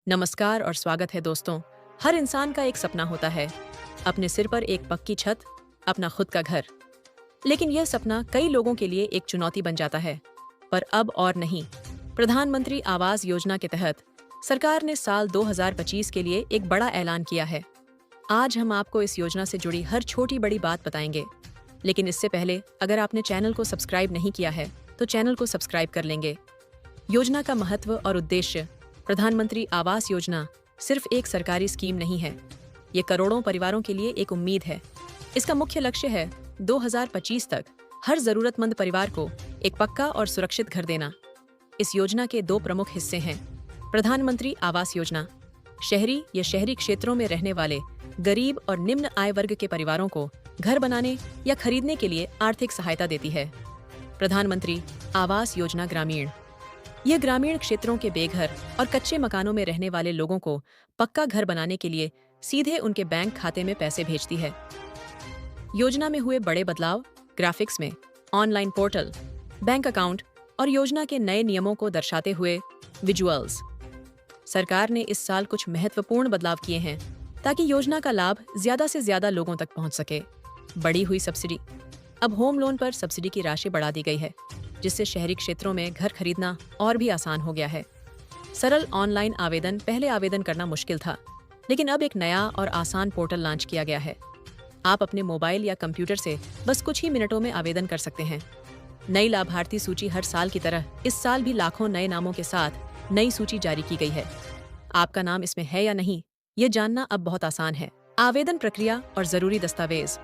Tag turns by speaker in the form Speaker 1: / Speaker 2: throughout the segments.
Speaker 1: नमस्कार और स्वागत है दोस्तों। हर इंसान का एक सपना होता है, अपने सिर पर एक पक्की छत, अपना खुद का घर। लेकिन यह सपना कई लोगों के लिए एक चुनौती बन जाता है। पर अब और नहीं। प्रधानमंत्री आवास योजना के तहत सरकार ने साल 2025 के लिए एक बड़ा ऐलान किया है। आज हम आपको इस योजना से जुड़ी हर छोटी बड़ी बात बताएंगे। लेकिन इससे पहले अगर आपने चैनल को सब्सक्राइब नहीं किया है तो चैनल को सब्सक्राइब कर लेंगे। योजना का महत्व और उद्देश्य। प्रधानमंत्री आवास योजना सिर्फ एक सरकारी स्कीम नहीं है, ये करोड़ों परिवारों के लिए एक उम्मीद है। इसका मुख्य लक्ष्य है 2025 तक हर जरूरतमंद परिवार को एक पक्का और सुरक्षित घर देना। इस योजना के दो प्रमुख हिस्से हैं। प्रधानमंत्री आवास योजना शहरी या शहरी क्षेत्रों में रहने वाले गरीब और निम्न आय वर्ग के परिवारों को घर बनाने या खरीदने के लिए आर्थिक सहायता देती है। प्रधानमंत्री आवास योजना ग्रामीण यह ग्रामीण क्षेत्रों के बेघर और कच्चे मकानों में रहने वाले लोगों को पक्का घर बनाने के लिए सीधे उनके बैंक खाते में पैसे भेजती है। योजना में हुए बड़े बदलाव, ग्राफिक्स में ऑनलाइन पोर्टल, बैंक अकाउंट और योजना के नए नियमों को दर्शाते हुए विजुअल्स। सरकार ने इस साल कुछ महत्वपूर्ण बदलाव किए हैं ताकि योजना का लाभ ज्यादा से ज्यादा लोगों तक पहुंच सके। बढ़ी हुई सब्सिडी। अब होम लोन पर सब्सिडी की राशि बढ़ा दी गई है, जिससे शहरी क्षेत्रों में घर खरीदना और भी आसान हो गया है। सरल ऑनलाइन आवेदन। पहले आवेदन करना मुश्किल था, लेकिन अब एक नया और आसान पोर्टल लॉन्च किया गया है। आप अपने मोबाइल या कंप्यूटर से बस कुछ ही मिनटों में आवेदन कर सकते हैं। नई लाभार्थी सूची। हर साल की तरह इस साल भी लाखों नए नामों के साथ नई सूची जारी की गई है। आपका नाम इसमें है या नहीं, ये जानना अब बहुत आसान है। आवेदन प्रक्रिया और जरूरी दस्तावेज।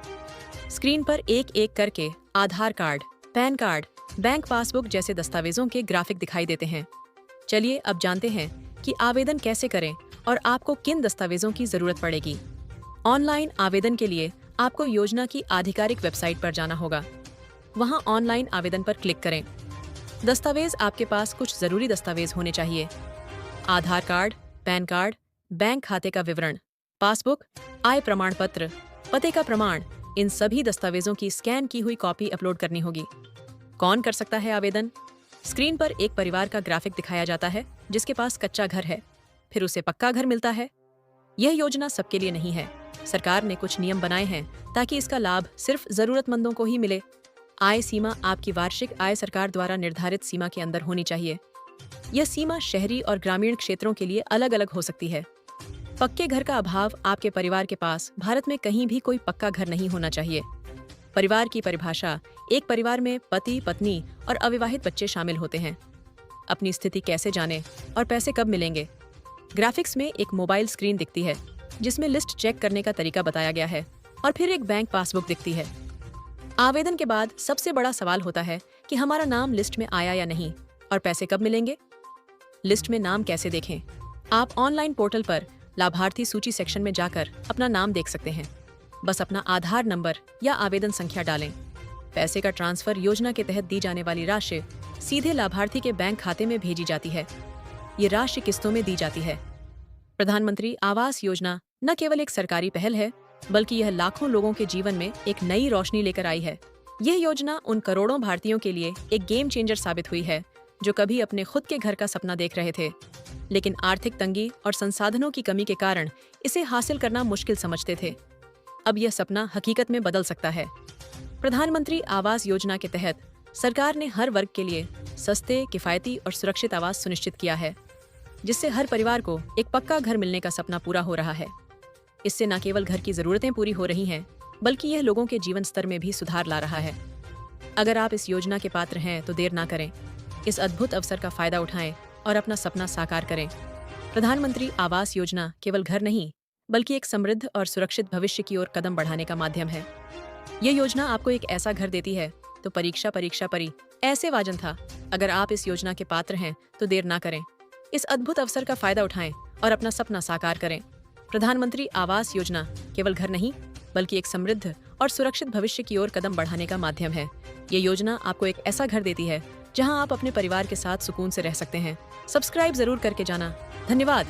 Speaker 1: स्क्रीन पर एक एक करके Aadhaar card, PAN card, bank passbook जैसे दस्तावेजों के ग्राफिक दिखाई देते हैं। चलिए अब जानते हैं कि आवेदन कैसे करें और आपको किन दस्तावेजों की जरूरत पड़ेगी। ऑनलाइन आवेदन के लिए आपको योजना की आधिकारिक वेबसाइट पर जाना होगा। वहां ऑनलाइन आवेदन पर क्लिक करें। दस्तावेज। आपके पास कुछ जरूरी दस्तावेज होने चाहिए। आधार कार्ड, पैन कार्ड, बैंक खाते का विवरण, पासबुक, आय प्रमाण पत्र, पते का प्रमाण। इन सभी दस्तावेजों की स्कैन की हुई कॉपी अपलोड करनी होगी। कौन कर सकता है आवेदन? स्क्रीन पर एक परिवार का ग्राफिक दिखाया जाता है जिसके पास कच्चा घर है, फिर उसे पक्का घर मिलता है। यह योजना सबके लिए नहीं है। सरकार ने कुछ नियम बनाए हैं ताकि इसका लाभ सिर्फ जरूरतमंदों को ही मिले। आय सीमा। आपकी वार्षिक आय सरकार द्वारा निर्धारित सीमा के अंदर होनी चाहिए। यह सीमा शहरी और ग्रामीण क्षेत्रों के लिए अलग अलग हो सकती है। पक्के घर का अभाव। आपके परिवार के पास भारत में कहीं भी कोई पक्का घर नहीं होना चाहिए। परिवार की परिभाषा। एक परिवार में पति, पत्नी और अविवाहित बच्चे शामिल होते हैं। अपनी स्थिति कैसे जानें और पैसे कब मिलेंगे? ग्राफिक्स में एक मोबाइल स्क्रीन दिखती है जिसमें लिस्ट चेक करने का तरीका बताया गया है और फिर एक बैंक पासबुक दिखती है। आवेदन के बाद सबसे बड़ा सवाल होता है कि हमारा नाम लिस्ट में आया या नहीं और पैसे कब मिलेंगे। लिस्ट में नाम कैसे देखें? आप ऑनलाइन पोर्टल पर लाभार्थी सूची सेक्शन में जाकर अपना नाम देख सकते हैं। बस अपना आधार नंबर या आवेदन संख्या डालें। पैसे का ट्रांसफर। योजना के तहत दी जाने वाली राशि सीधे लाभार्थी के बैंक खाते में भेजी जाती है। ये राशि किस्तों में दी जाती है। प्रधानमंत्री आवास योजना न केवल एक सरकारी पहल है, बल्कि यह लाखों लोगों के जीवन में एक नई रोशनी लेकर आई है। यह योजना उन करोड़ों भारतीयों के लिए एक गेम चेंजर साबित हुई है जो कभी अपने खुद के घर का सपना देख रहे थे, लेकिन आर्थिक तंगी और संसाधनों की कमी के कारण इसे हासिल करना मुश्किल समझते थे। अब यह सपना हकीकत में बदल सकता है। प्रधानमंत्री आवास योजना के तहत सरकार ने हर वर्ग के लिए सस्ते, किफायती और सुरक्षित आवास सुनिश्चित किया है, जिससे हर परिवार को एक पक्का घर मिलने का सपना पूरा हो रहा है। इससे न केवल घर की जरूरतें पूरी हो रही हैं, बल्कि यह लोगों के जीवन स्तर में भी सुधार ला रहा है। अगर आप इस योजना के पात्र हैं तो देर ना करें। इस अद्भुत अवसर का फायदा उठाएं और अपना सपना साकार करें। प्रधानमंत्री आवास योजना केवल घर नहीं, बल्कि एक समृद्ध और सुरक्षित भविष्य की ओर कदम बढ़ाने का माध्यम है। ये योजना आपको एक ऐसा घर देती है तो परीक्षा परी ऐसे वाजन था। अगर आप इस योजना के पात्र हैं तो देर ना करें। इस अद्भुत अवसर का फायदा उठाएं और अपना सपना साकार करें। प्रधानमंत्री आवास योजना केवल घर नहीं, बल्कि एक समृद्ध और सुरक्षित भविष्य की ओर कदम बढ़ाने का माध्यम है। ये योजना आपको एक ऐसा घर देती है जहां आप अपने परिवार के साथ सुकून से रह सकते हैं। सब्सक्राइब जरूर करके जाना। धन्यवाद।